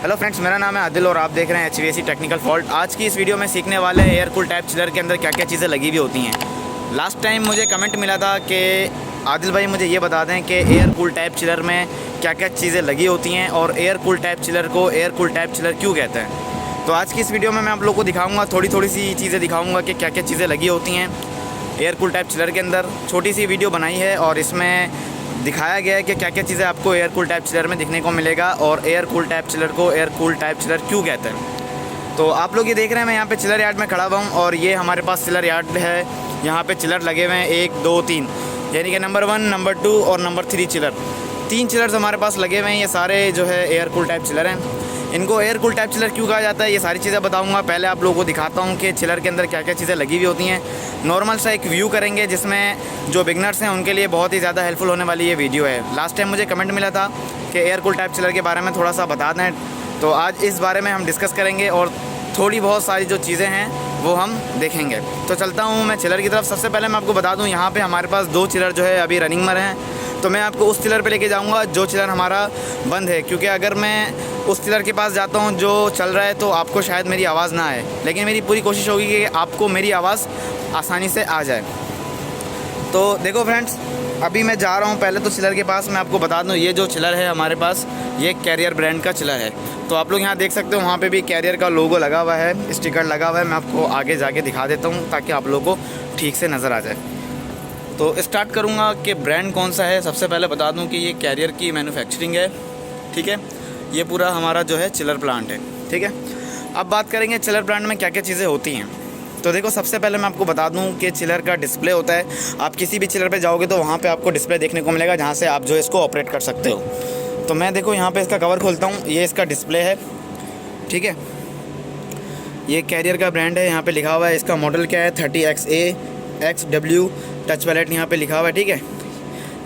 Hello friends, मेरा नाम है आदिल और आप देख रहे हैं HVAC टेक्निकल फॉल्ट। आज की इस वीडियो में सीखने वाले हैं एयर कूल टाइप चिलर के अंदर क्या क्या चीज़ें लगी हुई होती हैं। लास्ट टाइम मुझे कमेंट मिला था कि आदिल भाई मुझे ये बता दें कि एयर कूल टाइप चिलर में क्या क्या चीज़ें लगी होती हैं और एयर कूल टाइप चिलर को एयर कूल टाइप चिलर क्यों कहते हैं। तो आज की इस वीडियो में मैं आप लोगों को दिखाऊँगा, थोड़ी सी चीज़ें दिखाऊँगा कि क्या क्या चीज़ें लगी होती हैं एयर कूल टाइप चिलर के अंदर। छोटी सी वीडियो बनाई है और इसमें दिखाया गया है कि क्या क्या चीज़ें आपको एयर कूल टाइप चिलर में दिखने को मिलेगा और एयर कूल टाइप चिलर को एयर कूल टाइप चिलर क्यों कहते हैं। तो आप लोग ये देख रहे हैं, मैं यहाँ पे चिलर यार्ड में खड़ा हुआ हूँ और ये हमारे पास चिलर यार्ड है। यहाँ पे चिलर लगे हुए हैं 1 2 3, यानी कि नंबर 1, नंबर 2 और नंबर 3 चिलर। 3 चिलर्स हमारे पास लगे हुए हैं। ये सारे जो है एयर कूल टाइप चिलर हैं। इनको एयर कूल टाइप चिलर क्यों कहा जाता है, ये सारी चीज़ें बताऊंगा। पहले आप लोगों को दिखाता हूँ कि चिलर के अंदर क्या क्या चीज़ें लगी हुई होती हैं। नॉर्मल सा एक व्यू करेंगे जिसमें जो बिगनर्स हैं उनके लिए बहुत ही ज़्यादा हेल्पफुल होने वाली ये वीडियो है। लास्ट टाइम मुझे कमेंट मिला था कि एयर कूल टाइप चिलर के बारे में थोड़ा सा बता दें, तो आज इस बारे में हम डिस्कस करेंगे और थोड़ी बहुत सारी जो चीज़ें हैं वो हम देखेंगे। तो चलता हूँ मैं चिलर की तरफ। सबसे पहले मैं आपको बता दूँ, यहाँ पर हमारे पास 2 चिलर जो है अभी रनिंग में हैं। तो मैं आपको उस चिलर पे लेके जाऊंगा जो चिलर हमारा बंद है, क्योंकि अगर मैं उस चिलर के पास जाता हूं जो चल रहा है तो आपको शायद मेरी आवाज़ ना आए, लेकिन मेरी पूरी कोशिश होगी कि आपको मेरी आवाज़ आसानी से आ जाए। तो देखो फ्रेंड्स, अभी मैं जा रहा हूं पहले तो चिलर के पास। मैं आपको बता दूं, ये जो चिलर है हमारे पास ये कैरियर ब्रांड का चिलर है। तो आप लोग यहाँ देख सकते हो, वहाँ पर भी कैरियर का लोगो लगा हुआ है, स्टिकर लगा हुआ है। मैं आपको आगे जाके दिखा देता हूँ ताकि आप लोगों को ठीक से नज़र आ जाए। तो स्टार्ट करूँगा कि ब्रांड कौन सा है। सबसे पहले बता दूं कि ये कैरियर की मैन्युफैक्चरिंग है, ठीक है। ये पूरा हमारा जो है चिलर प्लांट है, ठीक है। अब बात करेंगे चिलर प्लांट में क्या क्या चीज़ें होती हैं। तो देखो, सबसे पहले मैं आपको बता दूं कि चिलर का डिस्प्ले होता है। आप किसी भी चिलर पे जाओगे तो वहाँ पे आपको डिस्प्ले देखने को मिलेगा जहाँ से आप जो है इसको ऑपरेट कर सकते हो। तो मैं देखो यहाँ पर इसका कवर खोलता हूँ, ये इसका डिस्प्ले है, ठीक है। ये कैरियर का ब्रांड है, यहाँ पर लिखा हुआ है। इसका मॉडल क्या है, 30XA-XW टच पैलेट यहाँ पे लिखा हुआ है, ठीक है।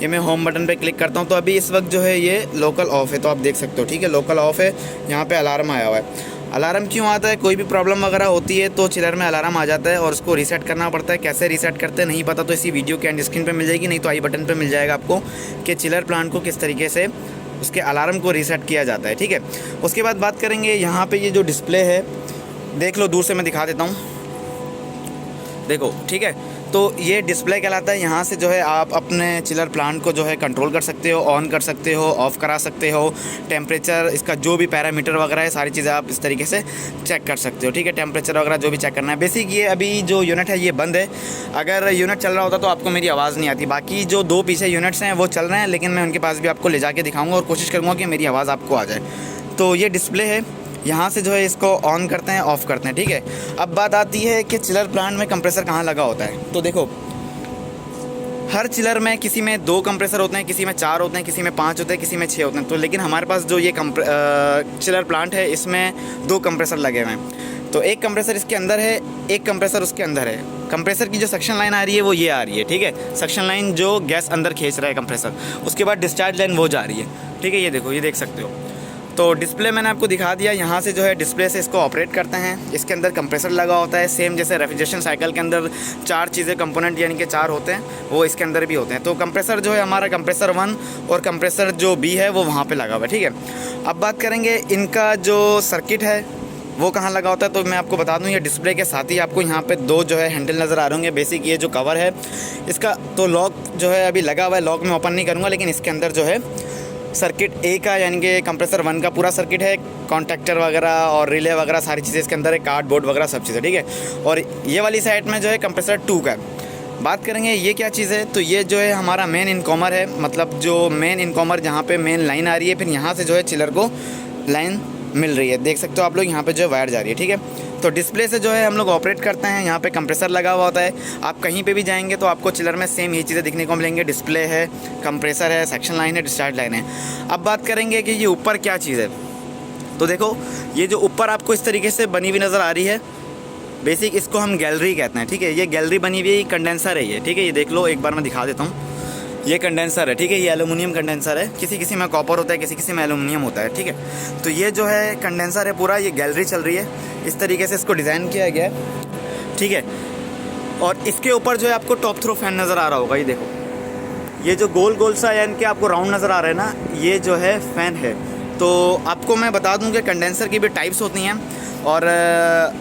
ये मैं होम बटन पे क्लिक करता हूँ तो अभी इस वक्त जो है ये लोकल ऑफ़ है, तो आप देख सकते हो, ठीक है। लोकल ऑफ़ है। यहाँ पे अलार्म आया हुआ है। अलार्म क्यों आता है, कोई भी प्रॉब्लम वगैरह होती है तो चिलर में अलार्म आ जाता है और उसको रीसेट करना पड़ता है। कैसे रीसेट करते हैं नहीं पता तो इसी वीडियो के एंड स्क्रीन पर मिल जाएगी, नहीं तो आई बटन पर मिल जाएगा आपको कि चिलर प्लांट को किस तरीके से उसके अलार्म को रीसेट किया जाता है, ठीक है। उसके बाद बात करेंगे यहाँ पर ये जो डिस्प्ले है, देख लो, दूर से मैं दिखा देता हूँ, देखो, ठीक है। तो ये डिस्प्ले कहलाता है। यहाँ से जो है आप अपने चिलर प्लांट को जो है कंट्रोल कर सकते हो, ऑन कर सकते हो, ऑफ़ करा सकते हो। टेम्परेचर, इसका जो भी पैरामीटर वगैरह है सारी चीज़ें आप इस तरीके से चेक कर सकते हो, ठीक है। टेम्परेचर वगैरह जो भी चेक करना है। बेसिक ये अभी जो यूनिट है ये बंद है। अगर यूनिट चल रहा होता तो आपको मेरी आवाज़ नहीं आती। बाकी जो 2 पीछे यूनिट्स हैं वो चल रहे हैं, लेकिन मैं उनके पास भी आपको ले जाके दिखाऊँगा और कोशिश करूँगा कि मेरी आवाज़ आपको आ जाए। तो ये डिस्प्ले है, यहाँ से जो है इसको ऑन करते हैं, ऑफ़ करते हैं, ठीक है। अब बात आती है कि चिलर प्लांट में कंप्रेसर कहाँ लगा होता है। तो देखो, हर चिलर में किसी में 2 कंप्रेसर होते हैं, किसी में 4 होते हैं, किसी में 5 होते हैं, किसी में 6 होते हैं। तो लेकिन हमारे पास जो ये चिलर प्लांट है इसमें 2 कंप्रेसर लगे हुए हैं। तो एक कंप्रेसर इसके अंदर है, एक कंप्रेसर उसके अंदर है। कंप्रेसर की जो सक्शन लाइन आ रही है वो ये आ रही है, ठीक है। सक्शन लाइन जो गैस अंदर खींच रहा है कंप्रेसर, उसके बाद डिस्चार्ज लाइन वो जा रही है, ठीक है। ये देखो, ये देख सकते हो। तो डिस्प्ले मैंने आपको दिखा दिया। यहाँ से जो है डिस्प्ले से इसको ऑपरेट करते हैं। इसके अंदर कंप्रेसर लगा होता है, सेम जैसे रेफ्रिजरेशन साइकिल के अंदर 4 चीज़ें कंपोनेंट यानी कि 4 होते हैं, वो इसके अंदर भी होते हैं। तो कंप्रेसर जो है हमारा, कंप्रेसर 1 और कंप्रेसर जो B है वो वहाँ पे लगा हुआ है, ठीक है। अब बात करेंगे इनका जो सर्किट है वो कहाँ लगा होता है। तो मैं आपको बता दूँ, ये डिस्प्ले के साथ ही आपको यहाँ पे 2 जो है हैंडल नज़र आ रहे होंगे। बेसिक ये जो कवर है इसका तो लॉक जो है अभी लगा हुआ है, लॉक में ओपन नहीं करूँगा, लेकिन इसके अंदर जो है सर्किट A का यानी कि कंप्रेसर 1 का पूरा सर्किट है। कॉन्टैक्टर वगैरह और रिले वगैरह सारी चीज़ें इसके अंदर है, कार्डबोर्ड वगैरह सब चीज़ें, ठीक है। और ये वाली साइड में जो है कंप्रेसर 2 का। बात करेंगे ये क्या चीज़ है, तो ये जो है हमारा मेन इनकॉमर है, मतलब जो मेन इनकॉमर जहाँ पे मेन लाइन आ रही है, फिर यहाँ से जो है चिलर को लाइन मिल रही है। देख सकते हो आप लोग, यहाँ पे जो है वायर जा रही है, ठीक है। तो डिस्प्ले से जो है हम लोग ऑपरेट करते हैं। यहाँ पे कंप्रेसर लगा हुआ होता है। आप कहीं पे भी जाएंगे तो आपको चिलर में सेम ये चीज़ें दिखने को मिलेंगे। डिस्प्ले है, कंप्रेसर है, सेक्शन लाइन है, डिस्चार्ज लाइन है। अब बात करेंगे कि ये ऊपर क्या चीज़ है। तो देखो, ये जो ऊपर आपको इस तरीके से बनी हुई नज़र आ रही है, बेसिक इसको हम गैलरी कहते हैं, ठीक है। ये गैलरी बनी हुई कंडेंसर है ये, ठीक है। ये देख लो, एक बार मैं दिखा देता हूँ। ये कंडेंसर है, ठीक है। ये एल्युमिनियम कंडेंसर है। किसी किसी में कॉपर होता है, किसी किसी में एल्युमिनियम होता है, ठीक है। तो ये जो है कंडेंसर है पूरा, ये गैलरी चल रही है। इस तरीके से इसको डिज़ाइन किया गया है, ठीक है। और इसके ऊपर जो है आपको टॉप थ्रो फैन नज़र आ रहा होगा। ये देखो, ये जो गोल गोल सा यानी कि आपको राउंड नज़र आ रहा है ना, ये जो है फ़ैन है। तो आपको मैं बता दूं कि कंडेंसर की भी टाइप्स होती हैं और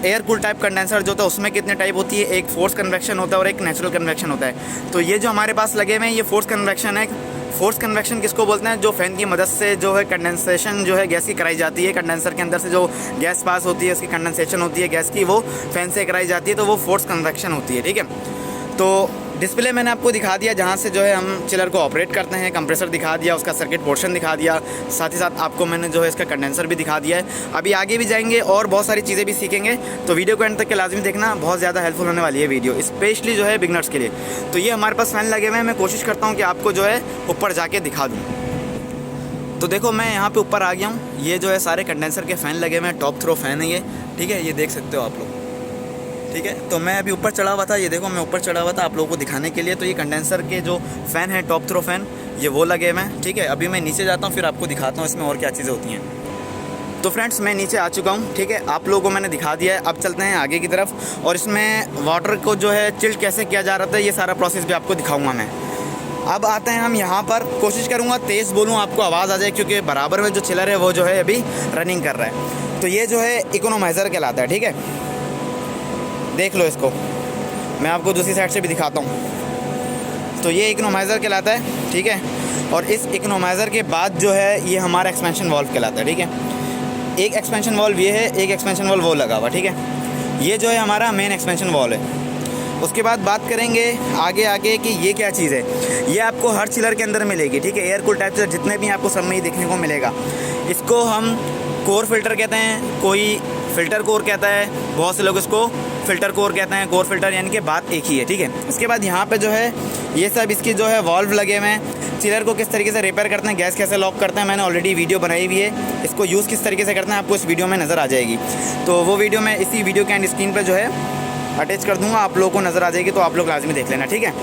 एयर कूल टाइप कंडेंसर जो होता है उसमें कितने टाइप होती है, एक फोर्स कन्वेक्शन होता है और एक नेचुरल कन्वेक्शन होता है। तो ये जो हमारे पास लगे हुए हैं ये फोर्स कन्वेक्शन है। फोर्स कन्वेक्शन किसको बोलते हैं? जो फैन की मदद से जो है कंडेंसेशन जो है गैस की कराई जाती है, कंडेंसर के अंदर से जो गैस पास होती है उसकी कंडेंसेशन होती है गैस की, वो फैन से कराई जाती है, तो वो फोर्स कन्वेक्शन होती है। ठीक है, तो डिस्प्ले मैंने आपको दिखा दिया जहाँ से जो है हम चिलर को ऑपरेट करते हैं, कंप्रेसर दिखा दिया, उसका सर्किट पोर्शन दिखा दिया, साथ ही साथ आपको मैंने जो है इसका कंडेंसर भी दिखा दिया है। अभी आगे भी जाएंगे और बहुत सारी चीज़ें भी सीखेंगे, तो वीडियो को एंड तक के लाजमी देखना, बहुत ज़्यादा हेल्पफुल होने वाली है वीडियो, स्पेशली जो है बिगनर्स के लिए। तो ये हमारे पास फ़ैन लगे हुए हैं, मैं कोशिश करता हूँ कि आपको जो है ऊपर जाके दिखा दूँ। तो देखो मैं यहाँ पर ऊपर आ गया हूँ, ये जो है सारे कंडेंसर के फ़ैन लगे हुए हैं, टॉप थ्रो फ़ैन है ये। ठीक है, ये देख सकते हो आप लोग। ठीक है, तो मैं अभी ऊपर चढ़ा हुआ था, ये देखो मैं ऊपर चढ़ा हुआ था आप लोगों को दिखाने के लिए। तो ये कंडेंसर के जो फ़ैन है टॉप थ्रो फ़ैन, ये वो लगे हुए हैं। ठीक है, अभी मैं नीचे जाता हूँ फिर आपको दिखाता हूँ इसमें और क्या चीज़ें होती हैं। तो फ्रेंड्स मैं नीचे आ चुका हूँ। ठीक है, आप लोगों को मैंने दिखा दिया है। अब चलते हैं आगे की तरफ और इसमें वाटर को जो है चिल्ड कैसे किया जा रहा था ये सारा प्रोसेस भी आपको दिखाऊँगा मैं। अब आते हैं हम यहाँ पर, कोशिश करूँगा तेज़ बोलूँ आपको आवाज़ आ जाए, क्योंकि बराबर में जो चिलर है वो जो है अभी रनिंग कर रहा है। तो ये जो है इकोनोमाइज़र कहलाता है। ठीक है, देख लो इसको, मैं आपको दूसरी साइड से भी दिखाता हूँ। तो ये इकोनोमाइज़र कहलाता है। ठीक है, और इस इकोनोमाइज़र के बाद जो है ये हमारा एक्सपेंशन वाल्व कहलाता है। ठीक है, एक एक्सपेंशन वाल्व ये है, एक एक्सपेंशन वाल्व वो लगा हुआ। ठीक है, ये जो है हमारा मेन एक्सपेंशन वाल्व है। उसके बाद बात करेंगे आगे आगे कि ये क्या चीज़ है। ये आपको हर चिलर के अंदर मिलेगी। ठीक है, एयर कूल टाइप चिलर जितने भी आपको सब में ही देखने को मिलेगा। इसको हम कोर फिल्टर कहते हैं, कोई फ़िल्टर कोर कहता है, बहुत से लोग इसको फ़िल्टर कोर कहते हैं। कोर फिल्टर यानी कि बात एक ही है। ठीक है, इसके बाद यहाँ पे जो है ये सब इसकी जो है वाल्व लगे हुए हैं। चिलर को किस तरीके से रिपेयर करते हैं, गैस कैसे लॉक करते हैं, मैंने ऑलरेडी वीडियो बनाई हुई है। इसको यूज़ किस तरीके से करते हैं आपको इस वीडियो में नज़र आ जाएगी। तो वो वीडियो मैं इसी वीडियो के एंड स्क्रीन पर जो है अटैच कर दूँगा, आप लोगों को नज़र आ जाएगी, तो आप लोग लाजमी देख लेना। ठीक है,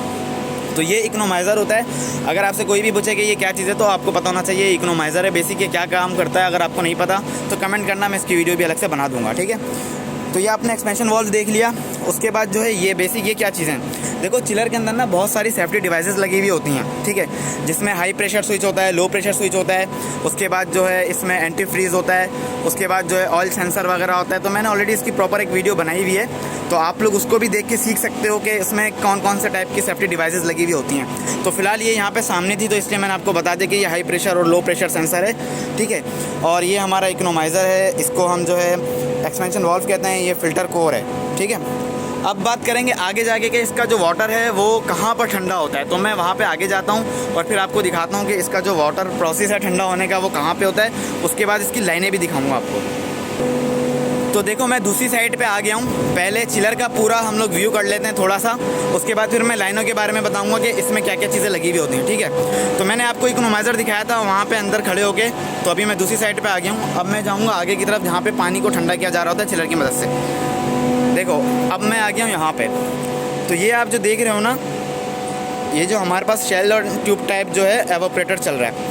तो ये इकोनोमाइज़र होता है। अगर आपसे कोई भी पूछे कि ये क्या चीज़ है तो आपको पता होना चाहिए इकोनोमाइज़र है। बेसिक ये क्या काम करता है, अगर आपको नहीं पता तो कमेंट करना, मैं इसकी वीडियो भी अलग से बना दूंगा। ठीक है, तो ये आपने एक्सपेंशन वाल्व देख लिया। उसके बाद जो है ये बेसिक ये क्या चीज़ें हैं, देखो चिलर के अंदर ना बहुत सारी सेफ्टी डिवाइसेस लगी हुई होती हैं। ठीक है, जिसमें हाई प्रेशर स्विच होता है, लो प्रेशर स्विच होता है, उसके बाद जो है इसमें एंटी फ्रीज़ होता है, उसके बाद जो है ऑयल सेंसर वगैरह होता है। तो मैंने ऑलरेडी इसकी प्रॉपर एक वीडियो बनाई हुई है, तो आप लोग उसको भी देख के सीख सकते हो कि इसमें कौन कौन से टाइप की सेफ्टी डिवाइसेस लगी हुई होती हैं। तो फिलहाल ये यहाँ पे सामने थी, तो इसलिए मैंने आपको बता दिया कि ये हाई प्रेशर और लो प्रेशर सेंसर है। ठीक है, और ये हमारा इकोनोमाइज़र है, इसको हम जो है एक्सपेंशन वाल्व कहते हैं, ये फ़िल्टर कोर है। ठीक है, अब बात करेंगे आगे जाके कि इसका जो वाटर है वो कहाँ पर ठंडा होता है। तो मैं वहाँ पे आगे जाता हूँ और फिर आपको दिखाता हूँ कि इसका जो वाटर प्रोसेस है ठंडा होने का वो कहाँ पे होता है। उसके बाद इसकी लाइनें भी दिखाऊँगा आपको। तो देखो मैं दूसरी साइड पे आ गया हूँ। पहले चिलर का पूरा हम लोग व्यू कर लेते हैं थोड़ा सा, उसके बाद फिर मैं लाइनों के बारे में बताऊँगा कि इसमें क्या क्या चीज़ें लगी हुई होती हैं। ठीक है, तो मैंने आपको इकोनोमाइज़र दिखाया था वहाँ पे अंदर खड़े होके, तो अभी मैं दूसरी साइड पे आ गया हूँ। अब मैं जाऊँगा आगे की तरफ जहाँ पे पानी को ठंडा किया जा रहा होता है चिलर की मदद से। देखो अब मैं आ गया हूँ यहाँ पे, तो ये आप जो देख रहे हो ना, ये जो हमारे पास शेल और ट्यूब टाइप जो है एवोपरेटर चल रहा है।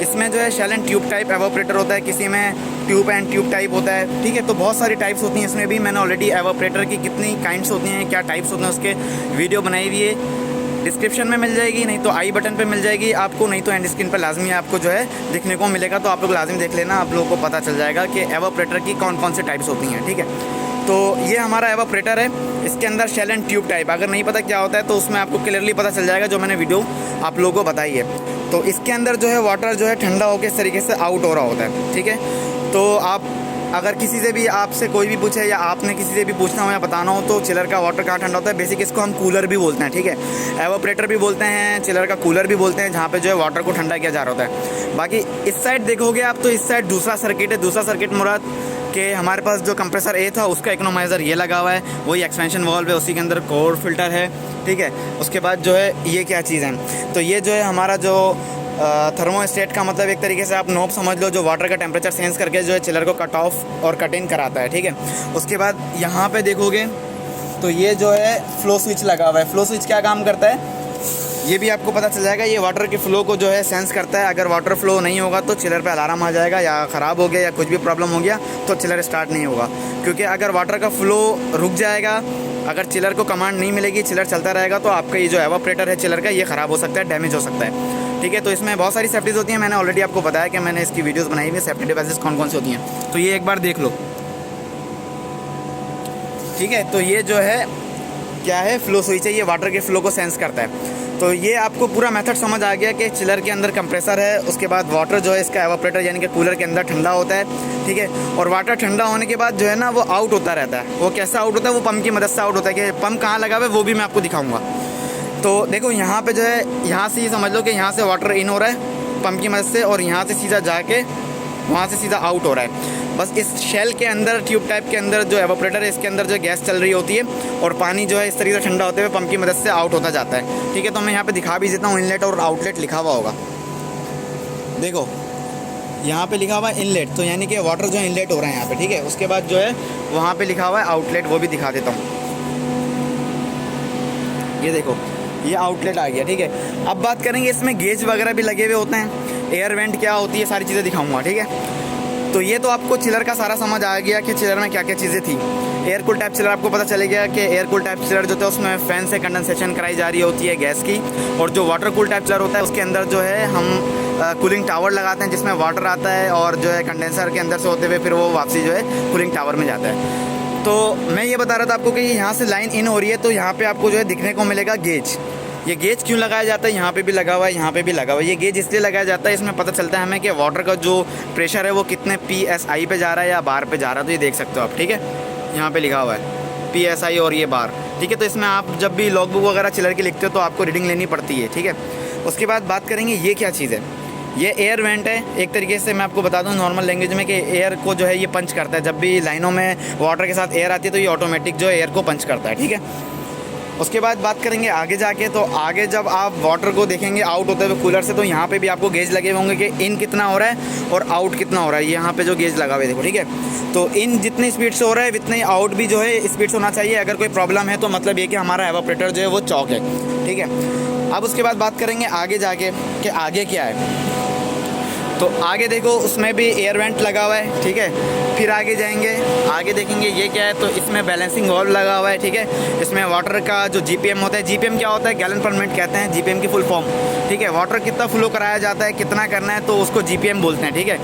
इसमें जो है shell and tube type evaporator होता है, किसी में ट्यूब एंड ट्यूब टाइप होता है। ठीक है, तो बहुत सारी टाइप्स होती हैं इसमें भी। मैंने ऑलरेडी एवोपरेटर की कितनी काइंड्स होती हैं, क्या टाइप्स होते हैं, उसके वीडियो बनाई हुई है, डिस्क्रिप्शन में मिल जाएगी, नहीं तो आई बटन पे मिल जाएगी आपको, नहीं तो एंड स्क्रीन पर लाजमी आपको जो है दिखने को मिलेगा। तो आप लोग लाजमी देख लेना, आप लोगों को पता चल जाएगा कि एवोपरेटर की कौन कौन से टाइप्स होती हैं। ठीक है, तो ये हमारा एवोपरेटर है, इसके अंदर शेल एंड ट्यूब टाइप, अगर नहीं पता क्या होता है तो उसमें आपको क्लियरली पता चल जाएगा, जो मैंने वीडियो आप लोगों को बताई है। तो इसके अंदर जो है वाटर जो है ठंडा होकर इस तरीके से आउट हो रहा होता है। ठीक है, तो आप अगर किसी से भी आपसे कोई भी पूछे या आपने किसी से भी पूछना हो या बताना हो तो चिलर का वाटर कहाँ ठंडा होता है, बेसिक इसको हम कूलर भी बोलते हैं। ठीक है, एवोपरेटर भी बोलते हैं, चिलर का कूलर भी बोलते हैं, जहाँ पे जो है वाटर को ठंडा किया जा रहा होता है। बाकी इस साइड देखोगे आप तो इस साइड दूसरा सर्किट है। दूसरा सर्किट मुराद कि हमारे पास जो कंप्रेसर ए था उसका इकोनोमाइज़र ये लगा हुआ है, वही एक्सपेंशन वाल्व है, उसी के अंदर कोर फिल्टर है। ठीक है, उसके बाद जो है ये क्या चीज़ है, तो ये जो है हमारा जो थर्मोस्टेट का मतलब एक तरीके से आप नॉब समझ लो, जो वाटर का टेम्परेचर सेंस करके जो है चिलर को कट ऑफ और कट इन कराता है। ठीक है, उसके बाद यहाँ पे देखोगे तो ये जो है फ्लो स्विच लगा हुआ है। फ्लो स्विच क्या काम करता है ये भी आपको पता चल जाएगा। ये वाटर के फ़्लो को जो है सेंस करता है। अगर वाटर फ्लो नहीं होगा तो चिलर पे अलार्म आ जाएगा, या ख़राब हो गया या कुछ भी प्रॉब्लम हो गया तो चिलर स्टार्ट नहीं होगा। क्योंकि अगर वाटर का फ़्लो रुक जाएगा, अगर चिलर को कमांड नहीं मिलेगी, चिलर चलता रहेगा, तो आपका ये जो एवोपरेटर है चिलर का ये ख़राब हो सकता है, डैमेज हो सकता है। ठीक है। तो इसमें बहुत सारी सेफ्टीज़ होती हैं, मैंने ऑलरेडी आपको बताया कि मैंने इसकी वीडियोस बनाई हुई है, सेफ्टी डिवाइसेस कौन कौन सी होती हैं। तो ये एक बार देख लो, ठीक है। तो ये जो है क्या है, फ्लो स्विच है, ये वाटर के फ्लो को सेंस करता है। तो ये आपको पूरा मेथड समझ आ गया कि चिलर के अंदर कंप्रेसर है, उसके बाद वाटर जो है इसका एवापोरेटर यानी कि कूलर के अंदर ठंडा होता है, ठीक है। और वाटर ठंडा होने के बाद जो है ना वो आउट होता रहता है। वो कैसे आउट होता है, वो पंप की मदद से आउट होता है। कि पंप कहाँ लगा हुआ है वो भी मैं आपको दिखाऊंगा। तो देखो यहाँ पे जो है, यहाँ से ये समझ लो कि यहाँ से वाटर इन हो रहा है पंप की मदद से, और यहाँ से सीधा जाके वहाँ से सीधा आउट हो रहा है। बस इस शेल के अंदर, ट्यूब टाइप के अंदर जो एवापोरेटर है, इसके अंदर जो गैस चल रही होती है और पानी जो है इस तरीके से ठंडा होते हुए पंप की मदद से आउट होता जाता है, ठीक है। तो मैं यहाँ पे दिखा भी देता हूँ, इनलेट और आउटलेट लिखा हुआ होगा। देखो यहाँ पे लिखा हुआ है इनलेट, तो यानी कि वाटर जो इनलेट हो रहा है यहाँ पे, ठीक है। उसके बाद जो है वहाँ पे लिखा हुआ है आउटलेट, वो भी दिखा देता हूँ। ये देखो ये आउटलेट आ गया, ठीक है। अब बात करेंगे, इसमें गेज वगैरह भी लगे हुए होते हैं, एयर वेंट क्या होती है, सारी चीज़ें दिखाऊंगा, ठीक है। तो ये तो आपको चिलर का सारा समझ आ गया कि चिलर में क्या क्या चीज़ें थी। एयर कूल टाइप चिलर आपको पता चले गया कि एयर कूल टाइप चिलर जो था उसमें फ़ैन से कंडेंसेशन कराई जा रही होती है गैस की, और जो वाटर कूल टाइप चिलर होता है उसके अंदर जो है हम कूलिंग टावर लगाते हैं जिसमें वाटर आता है और जो है कंडेंसर के अंदर से होते हुए फिर वो वापसी जो है कूलिंग टावर में जाता है। तो मैं ये बता रहा था आपको कि यहाँ से लाइन इन हो रही है, तो यहाँ पर आपको जो है दिखने को मिलेगा गेज। ये गेज क्यों लगाया जाता है, यहाँ पे भी लगा हुआ है, यहाँ पे भी लगा हुआ है। ये गेज इसलिए लगाया जाता है, इसमें पता चलता है हमें कि वाटर का जो प्रेशर है वो कितने PSI पे जा रहा है या बार पे जा रहा है। तो ये देख सकते हो आप, ठीक है। यहाँ पे लिखा हुआ है PSI और ये बार, ठीक है। तो इसमें आप जब भी लॉग बुक वगैरह चिलर की लिखते हो तो आपको रीडिंग लेनी पड़ती है, ठीक है। उसके बाद बात करेंगे ये क्या चीज़ है। ये एयर वेंट है, एक तरीके से मैं आपको बता दूं नॉर्मल लैंग्वेज में कि एयर को जो है ये पंच करता है। जब भी लाइनों में वाटर के साथ एयर आती है तो ये ऑटोमेटिक जो है एयर को पंच करता है, ठीक है। उसके बाद बात करेंगे आगे जाके, तो आगे जब आप वाटर को देखेंगे आउट होते हुए कूलर से, तो यहाँ पे भी आपको गेज लगे होंगे कि इन कितना हो रहा है और आउट कितना हो रहा है। यहाँ पे जो गेज लगा हुआ है देखो, ठीक है। तो इन जितनी स्पीड से हो रहा है उतने ही आउट भी जो है स्पीड से होना चाहिए। अगर कोई प्रॉब्लम है तो मतलब ये कि हमारा एवापोरेटर जो है वो चौक है, ठीक है। अब उसके बाद बात करेंगे आगे जाके कि आगे क्या है। तो आगे देखो उसमें भी एयर वेंट लगा हुआ है, ठीक है। फिर आगे जाएंगे, आगे देखेंगे ये क्या है, तो इसमें बैलेंसिंग वाल्व लगा हुआ है, ठीक है। इसमें वाटर का जो GPM होता है, GPM क्या होता है, गैलन पर मिनट कहते हैं, GPM की फुल फॉर्म, ठीक है। वाटर कितना फ्लो कराया जाता है, कितना करना है, तो उसको GPM बोलते हैं, ठीक है।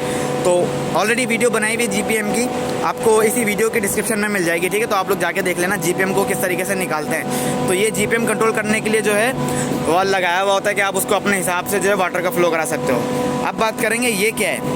तो ऑलरेडी वीडियो बनाई हुई GPM की, आपको इसी वीडियो के डिस्क्रिप्शन में मिल जाएगी, ठीक है। तो आप लोग जाके देख लेना GPM को किस तरीके से निकालते हैं। तो ये GPM कंट्रोल करने के लिए जो है वाल्व लगाया हुआ होता है कि आप उसको अपने हिसाब से जो है वाटर का फ्लो करा सकते हो। अब बात करेंगे ये क्या है।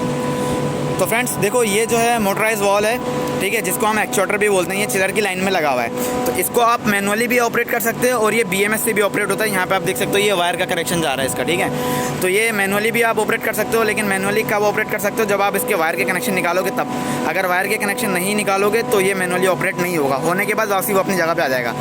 तो फ्रेंड्स देखो ये जो है मोटराइज वॉल है, ठीक है, जिसको हम एक्चुएटर भी बोलते हैं। ये चिलर की लाइन में लगा हुआ है, तो इसको आप मैनुअली भी ऑपरेट कर सकते हो और ये BMS से भी ऑपरेट होता है। यहाँ पे आप देख सकते हो ये वायर का कनेक्शन जा रहा है इसका, ठीक है। तो ये मैनुअली भी आप ऑपरेट कर सकते हो, लेकिन मैनुअली कब ऑपरेट कर सकते हो, जब आप इसके वायर के कनेक्शन निकालोगे तब। अगर वायर के कनेक्शन नहीं निकालोगे तो ये मैनुअली ऑपरेट नहीं होगा, होने के बाद वापसी वो अपनी जगह पर आ जाएगा।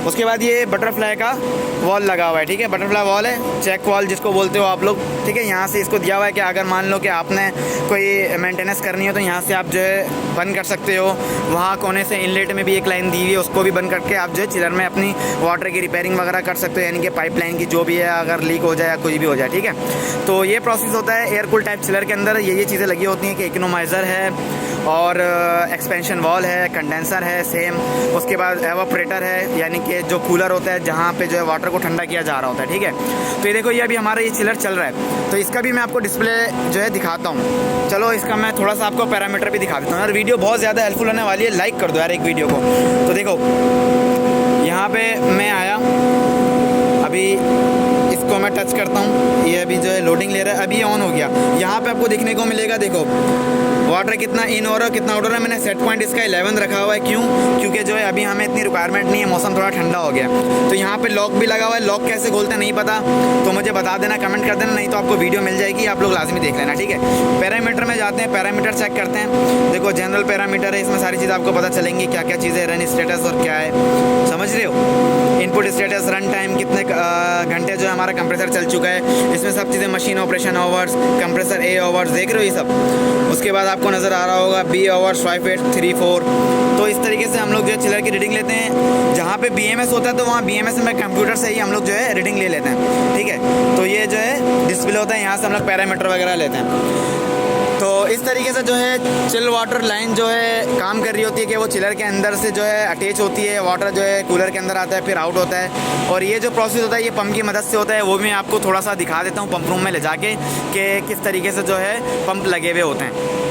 उसके बाद ये बटरफ्लाई का वॉल लगा हुआ है, ठीक है। बटरफ्लाई वॉल है, चेक वॉल जिसको बोलते हो आप लोग, ठीक है। यहाँ से इसको दिया हुआ है कि अगर मान लो कि आपने कोई मेंटेनेंस करनी हो तो यहाँ से आप जो है बंद कर सकते हो। वहाँ कोने से इनलेट में भी एक लाइन दी हुई है, उसको भी बंद करके आप जो है चिलर में अपनी वाटर की रिपेयरिंग वगैरह कर सकते हो, यानी कि पाइपलाइन की जो भी है अगर लीक हो जाए या कुछ भी हो जाए, ठीक है। तो ये प्रोसेस होता है एयर कूल टाइप चिलर के अंदर। ये चीज़ें लगी होती हैं कि इकोनोमाइज़र है और एक्सपेंशन वॉल है, कंडेंसर है सेम। उसके बाद एवापोरेटर है, यानी कि जो कूलर होता है जहाँ पे जो है वाटर को ठंडा किया जा रहा होता है, ठीक है। तो ये देखो ये अभी हमारा ये चिलर चल रहा है, तो इसका भी मैं आपको डिस्प्ले जो है दिखाता हूँ। चलो इसका मैं थोड़ा सा आपको पैरामीटर भी दिखा देता हूँ। यार वीडियो बहुत ज़्यादा हेल्पफुल होने वाली है, लाइक कर दो यार एक वीडियो को। तो देखो यहाँ पे मैं आया, अभी इसको मैं टच करता हूँ, ये अभी जो है लोडिंग ले रहा है, अभी ऑन हो गया। यहाँ पे आपको देखने को मिलेगा, देखो वाटर कितना इन हो रहा है कितना आउट हो रहा है। मैंने सेट पॉइंट इसका 11 रखा हुआ है, क्यों, क्योंकि जो है अभी हमें इतनी रिक्वायरमेंट नहीं है, मौसम थोड़ा ठंडा हो गया। तो यहाँ पे लॉक भी लगा हुआ है, लॉक कैसे खोलते हैं नहीं पता तो मुझे बता देना, कमेंट कर देना, नहीं तो आपको वीडियो मिल जाएगी, आप लोग लाजमी देख लेना, ठीक है। पैरामीटर में जाते हैं, पैरामीटर चेक करते हैं। देखो जनरल पैरामीटर है, इसमें सारी चीज़ें आपको पता चलेंगी, क्या क्या चीज़ें, रन स्टेटस और क्या है, समझ रहे हो। इनपुट स्टेटस, रन टाइम, कितने घंटे जो है हमारा कंप्रेसर चल चुका है, इसमें सब चीज़ें, machine operation hours, compressor A hours, देख रहे हो ये सब। उसके बाद आपको नज़र आ रहा होगा B आवर्स 5834। तो इस तरीके से हम लोग जो है चिलर की रीडिंग लेते हैं। जहाँ पे BMS होता है तो वहाँ BMS में कंप्यूटर से ही हम लोग जो है रीडिंग ले लेते हैं, ठीक है। तो ये जो है डिस्प्ले होता है, यहाँ से हम लोग पैरामीटर वगैरह लेते हैं। तो इस तरीके से जो है चिल वाटर लाइन जो है काम कर रही होती है कि वो चिलर के अंदर से जो है अटैच होती है, वाटर जो है कूलर के अंदर आता है फिर आउट होता है। और ये जो प्रोसेस होता है ये पंप की मदद से होता है, वो भी मैं आपको थोड़ा सा दिखा देता हूँ पंप रूम में ले जाके कि किस तरीके से जो है पंप लगे हुए होते हैं।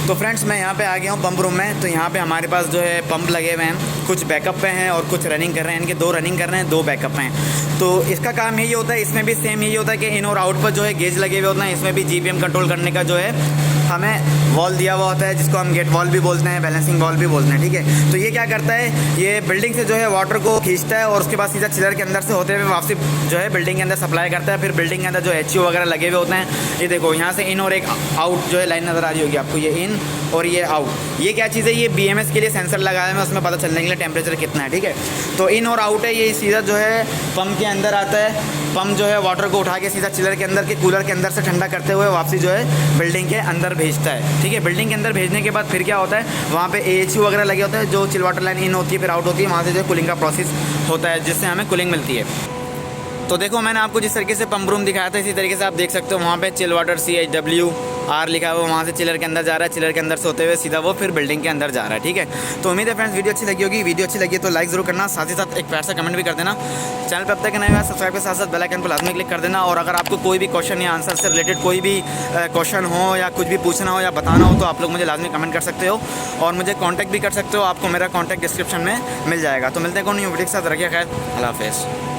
तो फ्रेंड्स मैं यहाँ पे आ गया हूँ पंप रूम में। तो यहाँ पे हमारे पास जो है पंप लगे हुए हैं, कुछ बैकअप पे हैं और कुछ रनिंग कर रहे हैं। इनके 2 रनिंग कर रहे हैं, 2 बैकअप हैं। तो इसका काम यही होता है, इसमें भी सेम यही होता है कि इन और आउट पर जो है गेज लगे हुए होते हैं। इसमें भी जीपीएम कंट्रोल करने का जो है हमें वॉल दिया हुआ होता है, जिसको हम गेट वॉल भी बोलते हैं, बैलेंसिंग वॉल भी बोलते हैं, ठीक है। तो ये क्या करता है, ये बिल्डिंग से जो है वाटर को खींचता है और उसके बाद सीधा चिलर के अंदर से होते हुए वापसी जो है बिल्डिंग के अंदर सप्लाई करता है। फिर बिल्डिंग के अंदर जो एचयू वगैरह लगे हुए होते हैं, ये देखो यहाँ से इन और एक आउट जो है लाइन नज़र आ रही होगी आपको, ये इन और ये आउट। ये क्या चीज़ है, ये BMS के लिए सेंसर लगाया है, उसमें पता चलने के लिए टेम्परेचर कितना है, ठीक है। तो इन और आउट है, ये सीधा जो है पंप के अंदर आता है। पंप जो है वाटर को उठा के सीधा चिलर के अंदर के कूलर के अंदर से ठंडा करते हुए वापसी जो है बिल्डिंग के अंदर भेजता है, ठीक है। बिल्डिंग के अंदर भेजने के बाद फिर क्या होता है, वहाँ पे AHU वगैरह लगे होते हैं, जो चिल वाटर लाइन इन होती है फिर आउट होती है, वहाँ से जो कूलिंग का प्रोसेस होता है जिससे हमें कूलिंग मिलती है। तो देखो मैंने आपको जिस तरीके से पंप रूम दिखाया था इसी तरीके से आप देख सकते हो, वहाँ पे चिल वाटर CHWR लिखा हुआ, वहाँ से चिलर के अंदर जा रहा है, चिलर के अंदर से होते हुए सीधा वो फिर बिल्डिंग के अंदर जा रहा है, ठीक है। तो उम्मीद है फ्रेंड्स वीडियो अच्छी लगी होगी। वीडियो अच्छी लगी है तो लाइक ज़रूर करना, साथ ही साथ एक प्यार सा कमेंट भी कर देना। चैनल पर अब तक नए हुआ सब्सक्राइब के साथ साथ बेल आइकन पर लाजमी क्लिक कर देना। और अगर आपको कोई भी क्वेश्चन या आंसर से रिलेटेड कोई भी क्वेश्चन हो या कुछ भी पूछना हो या बताना हो तो आप लोग मुझे लाजमी कमेंट कर सकते हो और मुझे कॉन्टैक्ट भी कर सकते हो। आपको मेरा कॉन्टैक्ट डिस्क्रिप्शन में मिल जाएगा। तो मिलते हैं कौन न्यू वीडियो के साथ, रखिए खैर, अल्लाह हाफ़िज़।